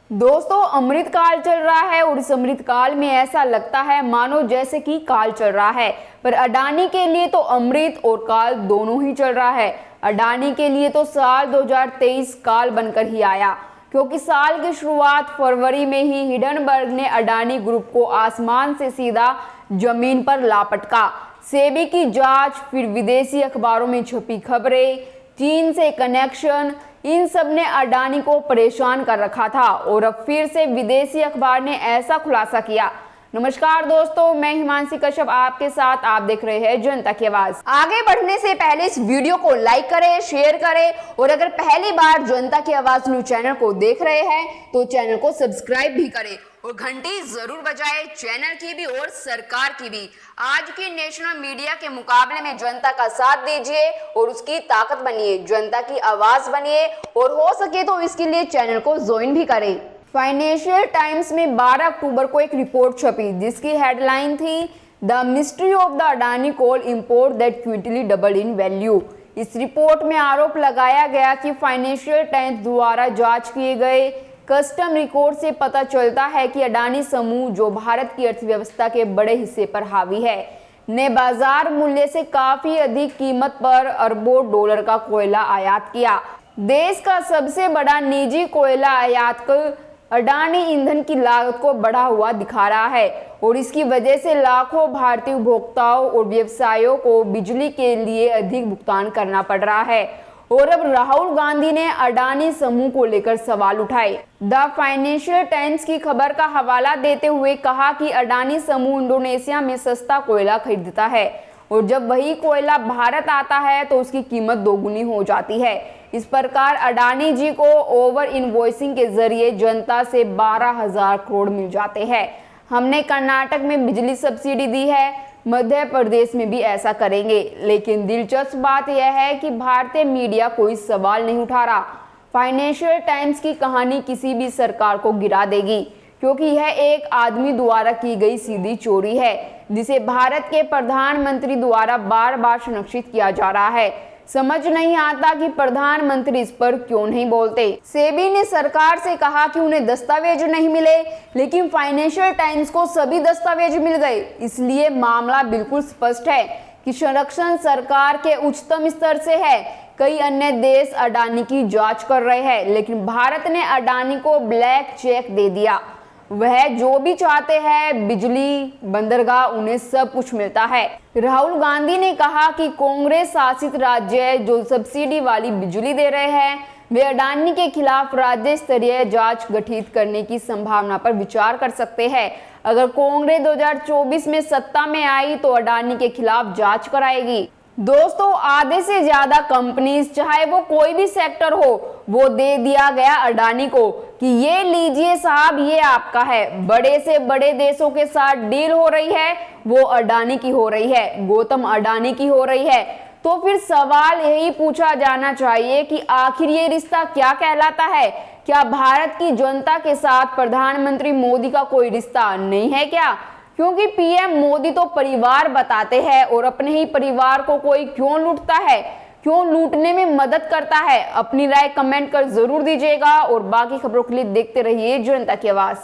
दोस्तों, अमृत काल चल रहा है और इस अमृत काल में ऐसा लगता है मानो जैसे कि काल चल रहा है। पर अडानी के लिए तो अमृत और काल दोनों ही चल रहा है। अडानी के लिए तो साल 2023 काल बनकर ही आया, क्योंकि साल की शुरुआत फरवरी में ही हिंडनबर्ग ने अडानी ग्रुप को आसमान से सीधा जमीन पर लापटका। सेबी की जांच, फिर विदेशी अखबारों में छपी खबरें, चीन से कनेक्शन, इन सब ने अडानी को परेशान कर रखा था और अब फिर से विदेशी अखबार ने ऐसा खुलासा किया। नमस्कार दोस्तों, मैं हिमांशी कश्यप आपके साथ। आप देख रहे हैं जनता की आवाज। आगे बढ़ने से पहले इस वीडियो को लाइक करें, शेयर करें और अगर पहली बार जनता की आवाज न्यूज चैनल को देख रहे हैं तो चैनल को सब्सक्राइब भी करें और घंटी जरूर बजाएं, चैनल की भी और सरकार की भी। आज की नेशनल मीडिया के मुकाबले में जनता का साथ दीजिए और उसकी ताकत बनिए, जनता की आवाज बनिए और हो सके तो इसके लिए चैनल को ज्वाइन भी करें। फाइनेंशियल टाइम्स में 12 अक्टूबर को एक रिपोर्ट छपी जिसकी हेडलाइन थी the mystery of the Adani coal import that quickly double in value. इस रिपोर्ट में आरोप लगाया गया कि फाइनेंशियल टाइम्स द्वारा जांच किए गए कस्टम रिकॉर्ड से पता चलता है कि अडानी समूह, जो भारत की अर्थव्यवस्था के बड़े हिस्से पर हावी है, ने बाजार मूल्य से काफी अधिक कीमत पर अरबों डॉलर का कोयला आयात किया। देश का सबसे बड़ा निजी कोयला आयातक अडानी ईंधन की लागत को बढ़ा हुआ दिखा रहा है और इसकी वजह से लाखों भारतीय उपभोक्ताओं और व्यवसायों को बिजली के लिए अधिक भुगतान करना पड़ रहा है। और अब राहुल गांधी ने अडानी समूह को लेकर सवाल उठाए। द फाइनेंशियल टाइम्स की खबर का हवाला देते हुए कहा कि अडानी समूह इंडोनेशिया में सस्ता कोयला खरीदता है और जब वही कोयला भारत आता है तो उसकी कीमत दोगुनी हो जाती है। इस प्रकार अडानी जी को ओवर इनवॉइसिंग के जरिए जनता से 12,000 करोड़ मिल जाते हैं। हमने कर्नाटक में बिजली सब्सिडी दी है, मध्य प्रदेश में भी ऐसा करेंगे। लेकिन दिलचस्प बात यह है कि भारतीय मीडिया कोई सवाल नहीं उठा रहा। फाइनेंशियल टाइम्स की कहानी किसी भी सरकार को गिरा देगी, क्योंकि यह एक आदमी द्वारा की गई सीधी चोरी है जिसे भारत के प्रधानमंत्री द्वारा बार बार संरक्षित किया जा रहा है। समझ नहीं आता कि प्रधानमंत्री इस पर क्यों नहीं बोलते। सेबी ने सरकार से कहा कि उन्हें दस्तावेज नहीं मिले, लेकिन फाइनेंशियल टाइम्स को सभी दस्तावेज मिल गए। इसलिए मामला बिल्कुल स्पष्ट है कि संरक्षण सरकार के उच्चतम स्तर से है। कई अन्य देश अडानी की जांच कर रहे हैं, लेकिन भारत ने अडानी को ब्लैंक चेक दे दिया। वह जो भी चाहते हैं, बिजली, बंदरगाह, उन्हें सब कुछ मिलता है। राहुल गांधी ने कहा कि कांग्रेस शासित राज्य जो सब्सिडी वाली बिजली दे रहे हैं, वे अडानी के खिलाफ राज्य स्तरीय जांच गठित करने की संभावना पर विचार कर सकते हैं। अगर कांग्रेस 2024 में सत्ता में आई तो अडानी के खिलाफ जांच कराएगी। दोस्तों, आधे से ज्यादा कंपनीज, चाहे वो कोई भी सेक्टर हो, वो दे दिया गया अडानी को कि ये लीजिए साहब, ये आपका है। बड़े से बड़े देशों के साथ डील हो रही है, वो अडानी की हो रही है, गौतम अडानी की हो रही है। तो फिर सवाल यही पूछा जाना चाहिए कि आखिर ये रिश्ता क्या कहलाता है? क्या भारत की जनता के साथ प्रधानमंत्री मोदी का कोई रिश्ता नहीं है क्या? क्योंकि पीएम मोदी तो परिवार बताते हैं और अपने ही परिवार को कोई क्यों लूटता है, क्यों लूटने में मदद करता है? अपनी राय कमेंट कर जरूर दीजिएगा और बाकी खबरों के लिए देखते रहिए जनता की आवाज।